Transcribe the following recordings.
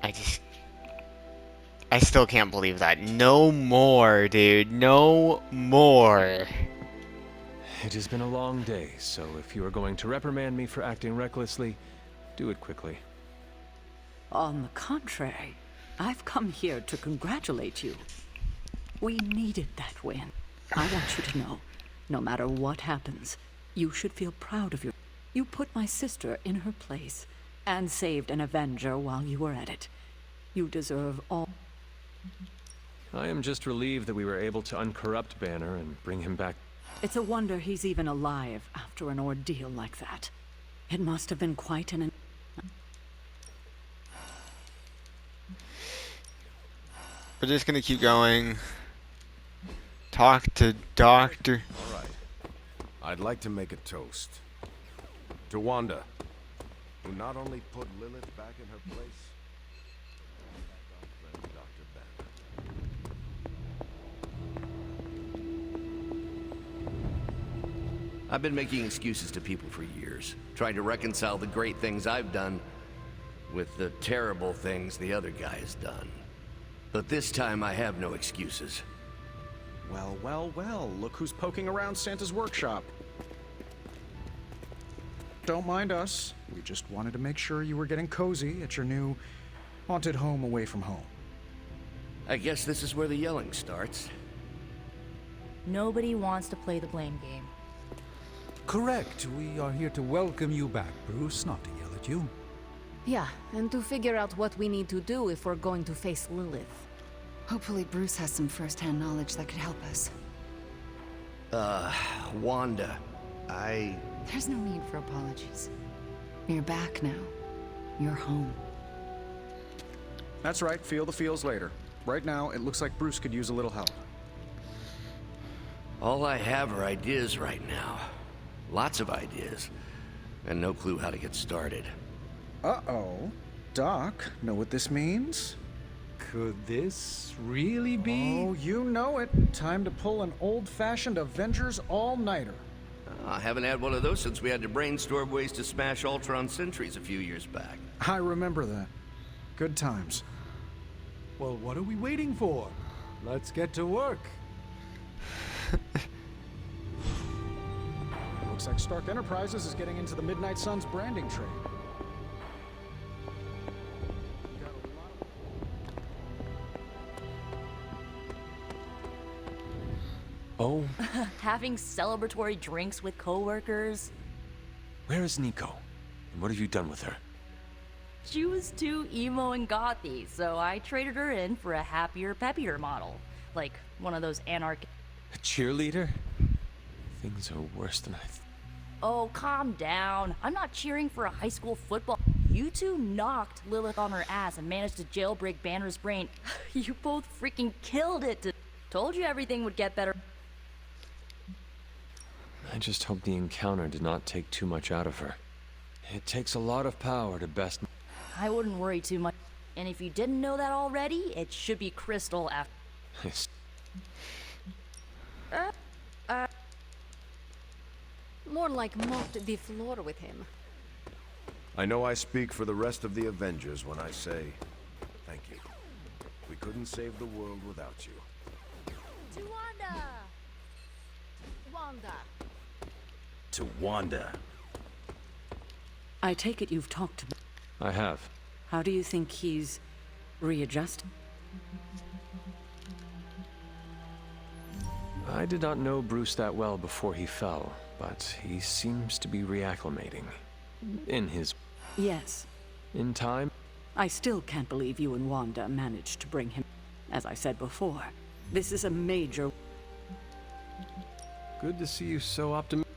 I just, I still can't believe that. No more, dude. No more. It has been a long day, so if you are going to reprimand me for acting recklessly, do it quickly. On the contrary, I've come here to congratulate you. We needed that win. I want you to know, no matter what happens, you should feel proud of your... You put my sister in her place, and saved an Avenger while you were at it. You deserve all... I am just relieved that we were able to uncorrupt Banner and bring him back. It's a wonder he's even alive after an ordeal like that. It must have been quite an... We're just gonna keep going. Talk to Doctor. All right. I'd like to make a toast. To Wanda, who not only put Lilith back in her place, but our friend Dr. Banner. I've been making excuses to people for years, trying to reconcile the great things I've done with the terrible things the other guy has done. But this time I have no excuses. Well, well, well, look who's poking around Santa's workshop. Don't mind us. We just wanted to make sure you were getting cozy at your new haunted home away from home. I guess this is where the yelling starts. Nobody wants to play the blame game. Correct. We are here to welcome you back, Bruce, not to yell at you. Yeah, and to figure out what we need to do if we're going to face Lilith. Hopefully Bruce has some first-hand knowledge that could help us. Wanda, There's no need for apologies. You're back now. You're home. That's right, feel the feels later. Right now, it looks like Bruce could use a little help. all I have are ideas right now. Lots of ideas. And no clue how to get started. Uh-oh. Doc, know what this means? Could this really be? Oh, you know it. Time to pull an old-fashioned Avengers all-nighter. I haven't had one of those since we had to brainstorm ways to smash Ultron sentries a few years back. I remember that. Good times. Well, what are we waiting for? Let's get to work. Looks like Stark Enterprises is getting into the Midnight Suns branding trade. Oh, Having celebratory drinks with coworkers. where is Nico? And what have you done with her? She was too emo and gothy, so I traded her in for a happier, peppier model. Like one of those anarchic... A cheerleader? Things are worse than I Oh, calm down. I'm not cheering for a high school football. You two knocked Lilith on her ass and managed to jailbreak Banner's brain. You both freaking killed it. Told you everything would get better. I just hope the encounter did not take too much out of her. It takes a lot of power to best... I wouldn't worry too much. And if you didn't know that already, it should be Crystal after... More like mopped the floor with him. I know I speak for the rest of the Avengers when I say thank you. We couldn't save the world without you. To Wanda! Wanda! To Wanda. I take it you've talked to... I have. How do you think he's readjusted? I did not know Bruce that well before he fell, but he seems to be reacclimating. In his... Yes. In time? I still can't believe you and Wanda managed to bring him. As I said before, this is a major... Good to see you so optimistic.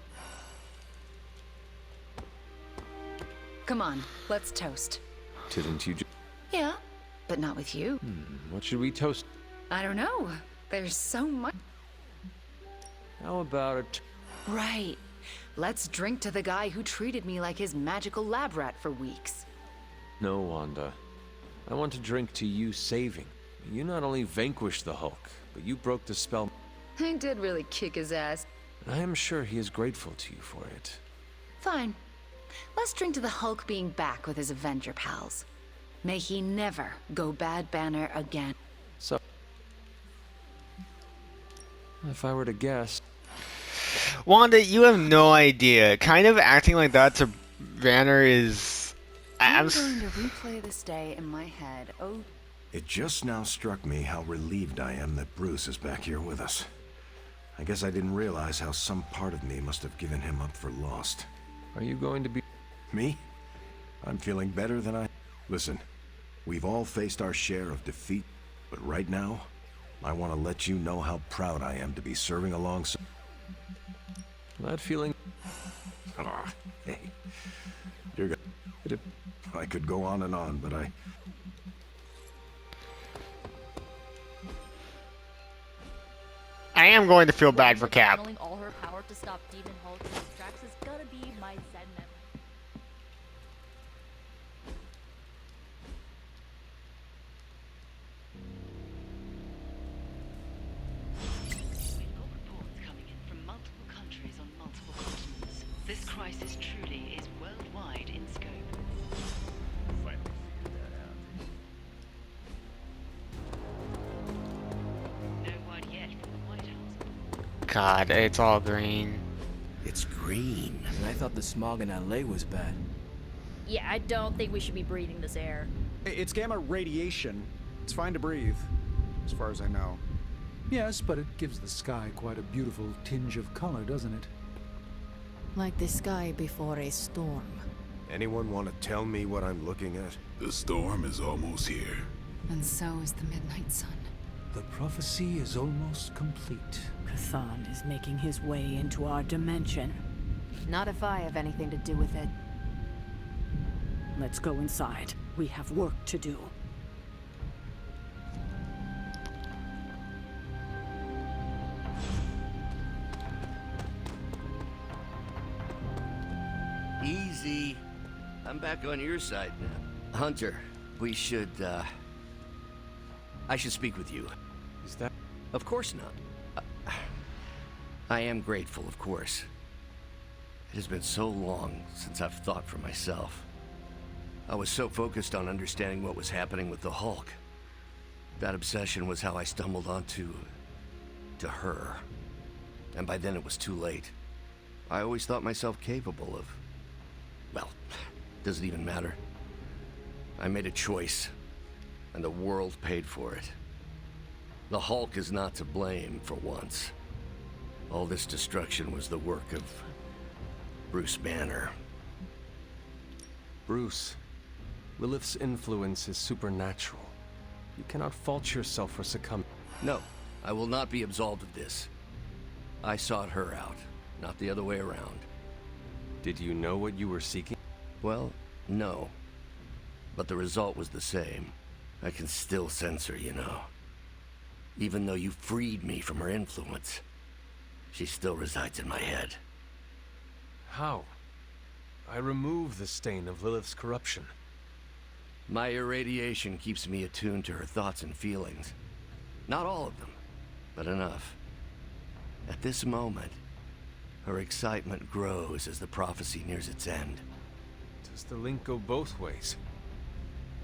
Come on, let's toast. Didn't you Yeah, but not with you. What should we toast? I don't know. There's so much. How about it? Right. Let's drink to the guy who treated me like his magical lab rat for weeks. No, Wanda. I want to drink to you saving. You not only vanquished the Hulk, but you broke the spell. I did really kick his ass. I am sure he is grateful to you for it. Fine. Let's drink to the Hulk being back with his Avenger pals. May he never go Bad Banner again. So, if I were to guess, Wanda, you have no idea. Kind of acting like that to Banner is. I'm going to replay this day in my head. Oh, It just now struck me how relieved I am that Bruce is back here with us. I guess I didn't realize how some part of me must have given him up for lost. are you going to be... Me? I'm feeling better than I... Listen, we've all faced our share of defeat, but right now, I want to let you know how proud I am to be serving alongside... That feeling... Ah, hey. You're good. I could go on, but I am going to feel bad for Cap. Channeling all her power to stop Demon Hulk in his tracks is gonna be my Zen memory. We've got reports coming in from multiple countries on multiple continents. This crisis truly is worldwide in scope. No word yet from the White House. God, it's all green. It's green. I thought the smog in LA was bad. Yeah, I don't think we should be breathing this air. It's gamma radiation. It's fine to breathe, as far as I know. Yes, but it gives the sky quite a beautiful tinge of color, doesn't it? Like the sky before a storm. anyone want to tell me what I'm looking at? The storm is almost here. and so is the Midnight Sun. The prophecy is almost complete. Kathan is making his way into our dimension. Not if I have anything to do with it. Let's go inside. We have work to do. Easy. I'm back on your side now. Hunter, we should, I should speak with you. Is that... Of course not. I am grateful, of course. It has been so long since I've thought for myself. I was so focused on understanding what was happening with the Hulk. That obsession was how I stumbled onto... to her. And by then it was too late. I always thought myself capable of... well, does it even matter? I made a choice, and the world paid for it. The Hulk is not to blame for once. All this destruction was the work of Bruce Banner. Bruce, Lilith's influence is supernatural. You cannot fault yourself for succumbing. No, I will not be absolved of this. I sought her out, not the other way around. Did you know what you were seeking? Well, no. But the result was the same. I can still sense her, you know. Even though you freed me from her influence, she still resides in my head. How? I remove the stain of Lilith's corruption. My irradiation keeps me attuned to her thoughts and feelings. Not all of them, but enough. At this moment, her excitement grows as the prophecy nears its end. Does the link go both ways?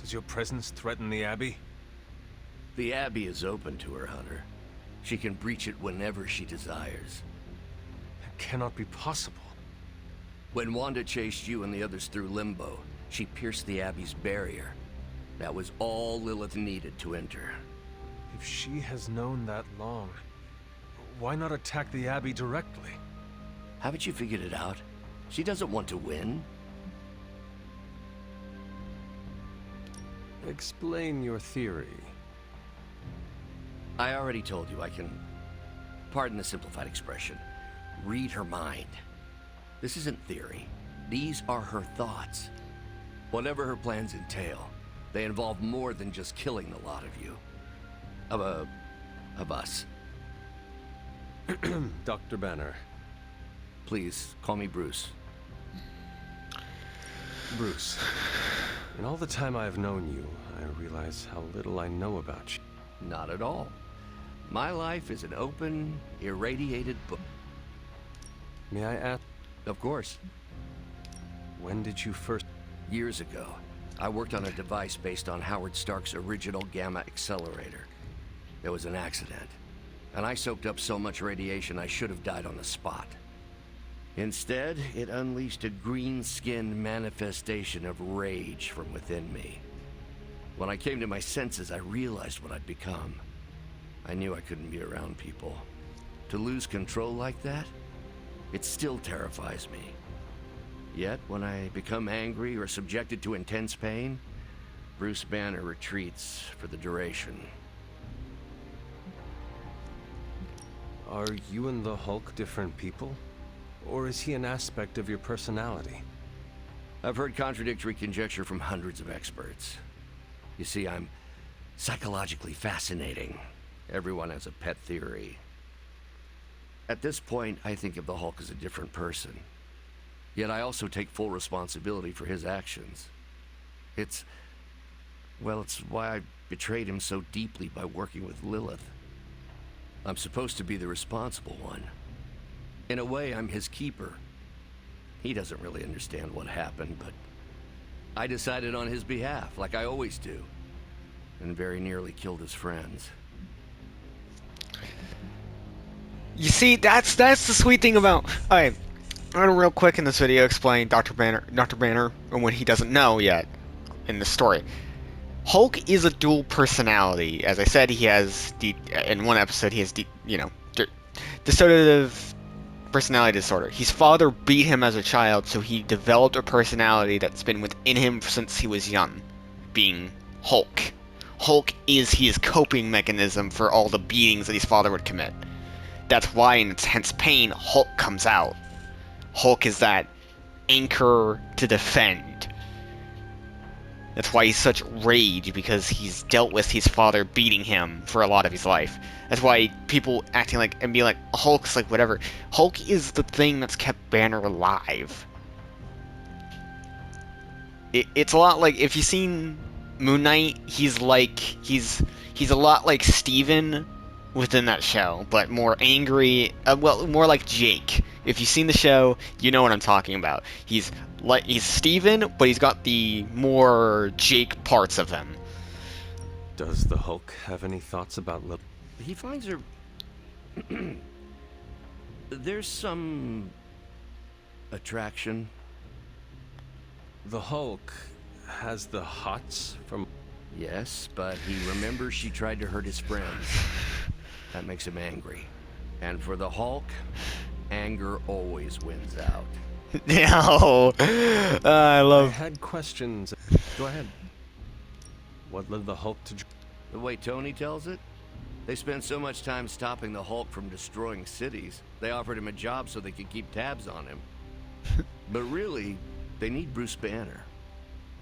Does your presence threaten the Abbey? The Abbey is open to her, Hunter. She can breach it whenever she desires. That cannot be possible. When Wanda chased you and the others through Limbo, she pierced the Abbey's barrier. That was all Lilith needed to enter. If she has known that long, why not attack the Abbey directly? Haven't you figured it out? She doesn't want to win. Explain your theory. I already told you I can, pardon the simplified expression, read her mind. This isn't theory. These are her thoughts. Whatever her plans entail, they involve more than just killing the lot of you. Of us. Dr. Banner. Please, call me Bruce. Bruce, in all the time I've known you, I realize how little I know about you. Not at all. My life is an open, irradiated book. May I ask? Of course. When did you first... Years ago, I worked on a device based on Howard Stark's original gamma accelerator. There was an accident, and I soaked up so much radiation I should have died on the spot. Instead, it unleashed a green-skinned manifestation of rage from within me. When I came to my senses, I realized what I'd become. I knew I couldn't be around people. To lose control like that, it still terrifies me. Yet, when I become angry or subjected to intense pain, Bruce Banner retreats for the duration. Are you and the Hulk different people? Or is he an aspect of your personality? I've heard contradictory conjecture from hundreds of experts. You see, I'm psychologically fascinating. Everyone has a pet theory. At this point, I think of the Hulk as a different person. Yet I also take full responsibility for his actions. It's why I betrayed him so deeply by working with Lilith. I'm supposed to be the responsible one. In a way, I'm his keeper. He doesn't really understand what happened, but I decided on his behalf, like I always do, and very nearly killed his friends. You see, that's the sweet thing about. Alright, I'm gonna real quick in this video explain Dr. Banner, and what he doesn't know yet in the story. Hulk is a dual personality. As I said, he has in one episode he has dissociative personality disorder. His father beat him as a child, so he developed a personality that's been within him since he was young, being Hulk. Hulk is his coping mechanism for all the beatings that his father would commit. That's why in intense pain, Hulk comes out. Hulk is that anchor to defend. That's why he's such rage, because he's dealt with his father beating him for a lot of his life. That's why people acting like and being like, Hulk's like whatever. Hulk is the thing that's kept Banner alive. It's a lot like, if you've seen Moon Knight, he's a lot like Steven within that show, but more angry, more like Jake. If you've seen the show, you know what I'm talking about. He's Steven, but he's got the more Jake parts of him. Does the Hulk have any thoughts about Lilith? He finds her... There's some... attraction. The Hulk has the hots from... Yes, but he remembers she tried to hurt his friends. That makes him angry. And for the Hulk, anger always wins out. No! I had questions. Go ahead. What led the Hulk to... The way Tony tells it, they spent so much time stopping the Hulk from destroying cities, they offered him a job so they could keep tabs on him. But really, they need Bruce Banner.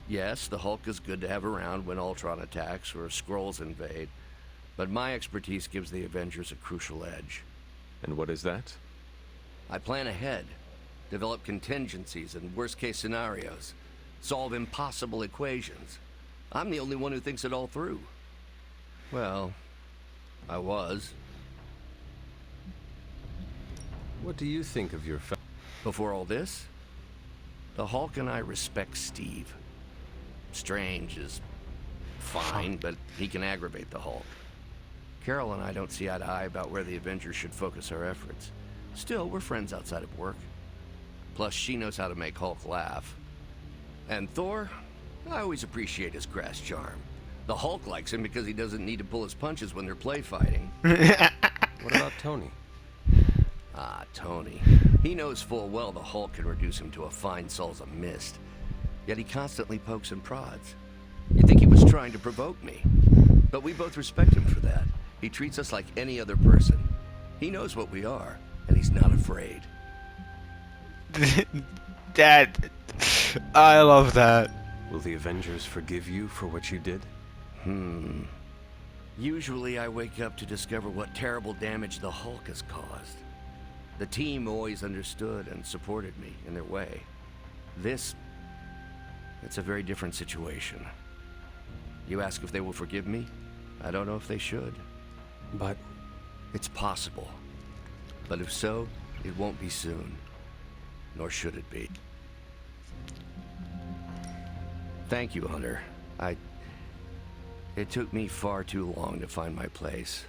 Yes, the Hulk is good to have around when Ultron attacks or Skrulls invade, but my expertise gives the Avengers a crucial edge. And what is that? I plan ahead, develop contingencies and worst-case scenarios, solve impossible equations. I'm the only one who thinks it all through. Well, I was. What do you think of your Before all this, the Hulk and I respect Steve. Strange is fine, but he can aggravate the Hulk. Carol and I don't see eye to eye about where the Avengers should focus our efforts. Still, we're friends outside of work. Plus, she knows how to make Hulk laugh. And Thor, I always appreciate his crass charm. The Hulk likes him because he doesn't need to pull his punches when they're play fighting. What about Tony? Ah, Tony. He knows full well the Hulk can reduce him to a fine Salsa mist. Yet he constantly pokes and prods. You'd think he was trying to provoke me. But we both respect him for that. He treats us like any other person. He knows what we are, and he's not afraid. Dad, I love that. Will the Avengers forgive you for what you did? Usually I wake up to discover what terrible damage the Hulk has caused. The team always understood and supported me in their way. It's a very different situation. You ask if they will forgive me? I don't know if they should. But... It's possible. But if so, it won't be soon. Nor should it be. Thank you, Hunter. It took me far too long to find my place.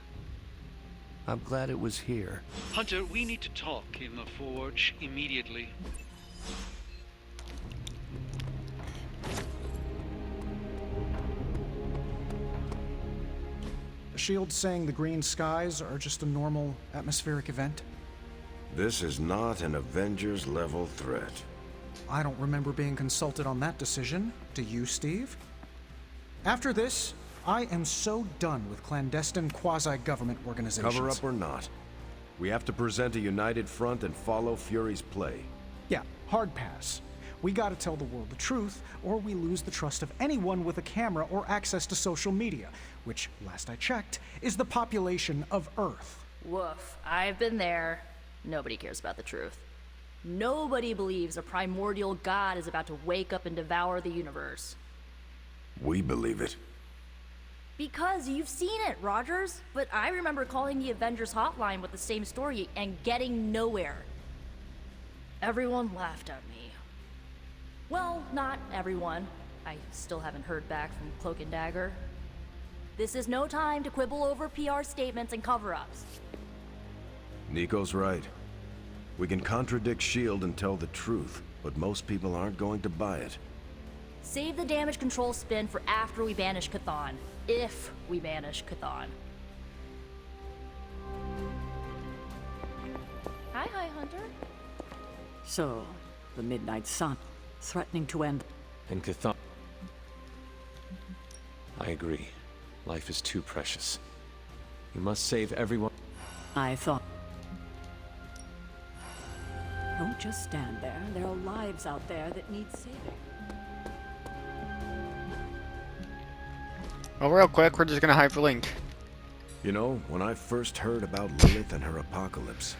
I'm glad it was here. Hunter, we need to talk in the forge immediately. The Shield's saying the green skies are just a normal atmospheric event? This is not an Avengers-level threat. I don't remember being consulted on that decision. Do you, Steve? After this, I am so done with clandestine quasi-government organizations. Cover up or not, we have to present a united front and follow Fury's play. Yeah, hard pass. We gotta tell the world the truth, or we lose the trust of anyone with a camera or access to social media, which, last I checked, is the population of Earth. Woof. I've been there. Nobody cares about the truth. Nobody believes a primordial god is about to wake up and devour the universe. We believe it. Because you've seen it, Rogers. But I remember calling the Avengers hotline with the same story and getting nowhere. Everyone laughed at me. Well, not everyone. I still haven't heard back from Cloak and Dagger. This is no time to quibble over PR statements and cover-ups. Nico's right. We can contradict S.H.I.E.L.D. and tell the truth, but most people aren't going to buy it. Save the damage control spin for after we banish Chthon. If we banish Chthon. Hi, Hunter. So, the Midnight Sun, threatening to end... And Chthon. I agree. Life is too precious. You must save everyone. I thought... Don't just stand there. There are lives out there that need saving. Well, real quick, we're just gonna hyperlink. You know, when I first heard about Lilith and her apocalypse,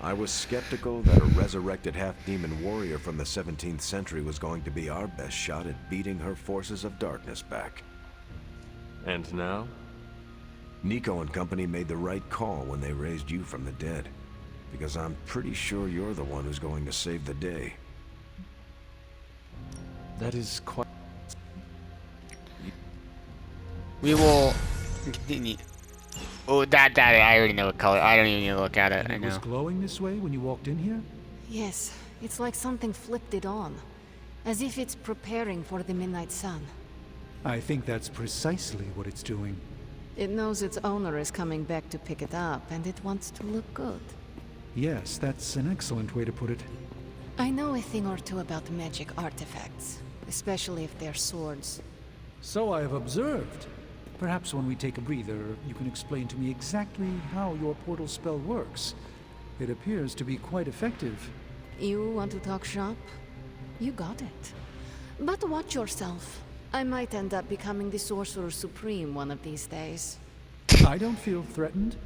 I was skeptical that a resurrected half-demon warrior from the 17th century was going to be our best shot at beating her forces of darkness back. And now? Nico and company made the right call when they raised you from the dead. Because I'm pretty sure you're the one who's going to save the day. That is quite... We will... Oh, that I already know what color. I don't even need to look at it. I It know. was glowing this way when you walked in here? Yes, it's like something flipped it on. As if it's preparing for the Midnight Sun. I think that's precisely what it's doing. It knows its owner is coming back to pick it up, and it wants to look good. Yes, that's an excellent way to put it. I know a thing or two about magic artifacts, especially if they're swords. So I have observed. Perhaps when we take a breather, you can explain to me exactly how your portal spell works. It appears to be quite effective. You want to talk shop? You got it. But watch yourself. I might end up becoming the Sorcerer Supreme one of these days. I don't feel threatened.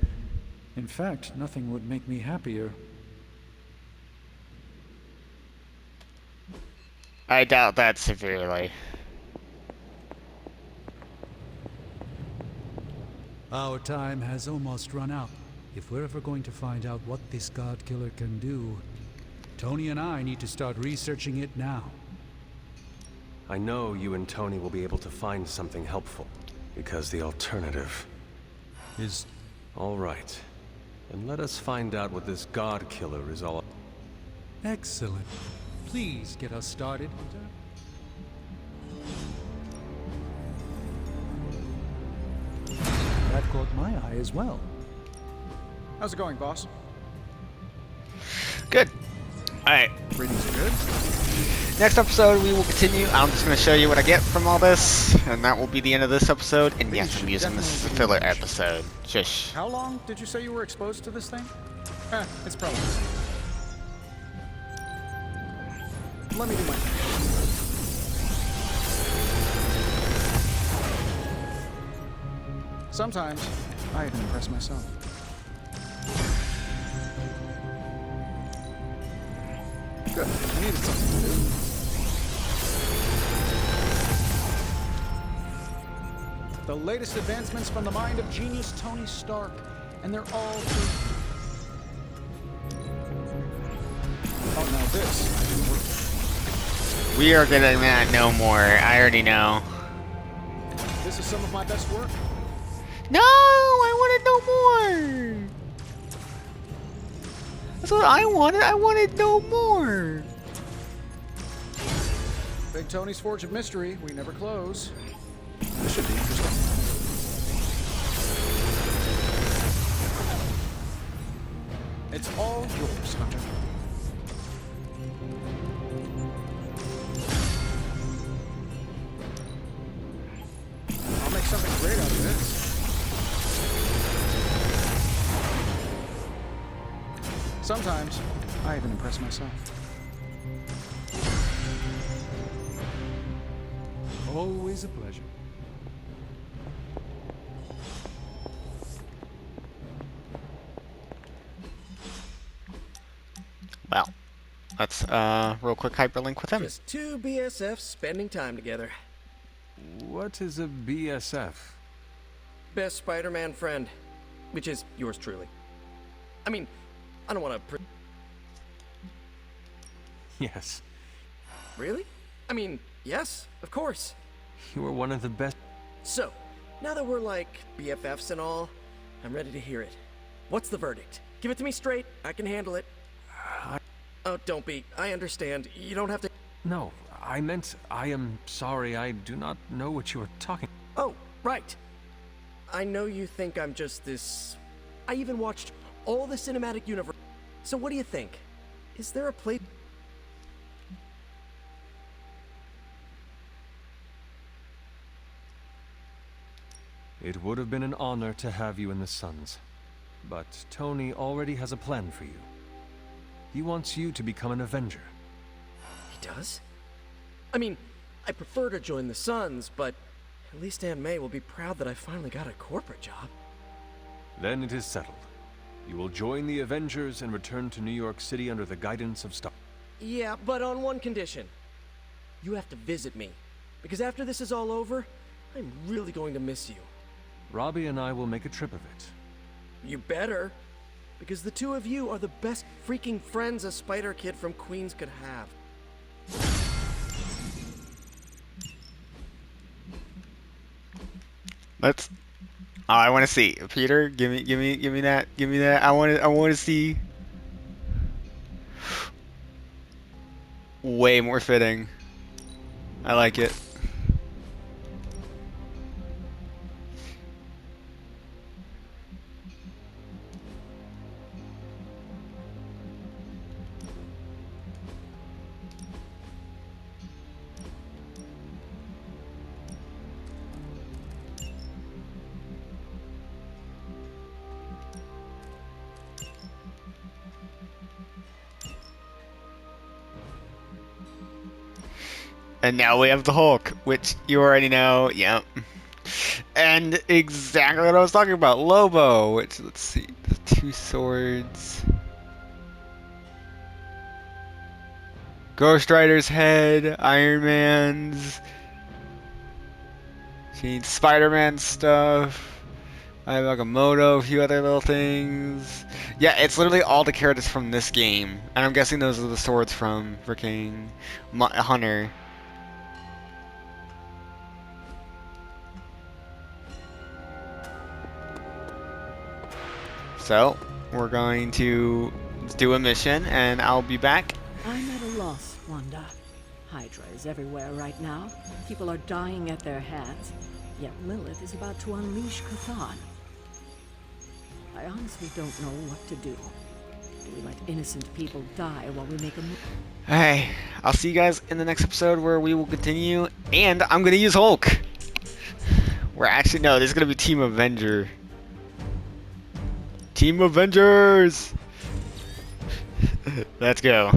In fact, nothing would make me happier. I doubt that severely. Our time has almost run out. If we're ever going to find out what this God Killer can do, Tony and I need to start researching it now. I know you and Tony will be able to find something helpful, because the alternative is... All right. Then let us find out what this God Killer is all about. Excellent. Please get us started, Hunter. That caught my eye as well. How's it going, boss? Good. Alright. Readings are good. Next episode, we will continue. I'm just going to show you what I get from all this, and that will be the end of this episode. And yes, I'm using this as a filler episode. Shush. How long did you say you were exposed to this thing? It's probably... Let me do my thing. Sometimes, I even impress myself. Good. I needed something to do. The latest advancements from the mind of genius Tony Stark, and they're all true. Oh, now this I didn't work. We are getting that no more. I already know. This is some of my best work. No, I wanted no more. That's what I wanted. I wanted no more. Big Tony's Forge of Mystery. We never close. This should be interesting. It's all yours, Hunter. I'll make something great out of this. Sometimes, I even impress myself. Always a pleasure. Well, let's real quick hyperlink with him. Just two BSFs spending time together. What is a BSF? Best Spider-Man friend, which is yours truly. I mean, I don't want to. Yes. Really? I mean, yes, of course. You are one of the best. So, now that we're like BFFs and all, I'm ready to hear it. What's the verdict? Give it to me straight. I can handle it. Oh, don't be. I understand. You don't have to. No, I meant I am sorry. I do not know what you are talking. Oh, right. I know you think I'm just this. I even watched all the cinematic universe. So what do you think? Is there a place? It would have been an honor to have you in the Suns. But Tony already has a plan for you. He wants you to become an Avenger. He does? I mean, I prefer to join the Suns, but at least Aunt May will be proud that I finally got a corporate job. Then it is settled. You will join the Avengers and return to New York City under the guidance of Star. Yeah, but on one condition. You have to visit me. Because after this is all over, I'm really going to miss you. Robbie and I will make a trip of it. You better. Because the two of you are the best freaking friends a Spider Kid from Queens could have. Let's. Oh, I want to see Peter. Give me that. Give me that. I want to see. Way more fitting. I like it. And now we have the Hulk, which you already know. Yep. And exactly what I was talking about, Lobo. Which, let's see, the two swords. Ghost Rider's head, Iron Man's. She needs Spider-Man stuff. I have Agamotto, a few other little things. Yeah, it's literally all the characters from this game. And I'm guessing those are the swords from freaking Hunter. So, we're going to do a mission, and I'll be back. I'm at a loss, Wanda. Hydra is everywhere right now. People are dying at their hands. Yet Lilith is about to unleash Chthon. I honestly don't know what to do. Do we let innocent people die while we make a move? Hey, I'll see you guys in the next episode where we will continue, and I'm going to use Hulk. We're actually, no, this is going to be Team Avenger. Team Avengers! Let's go.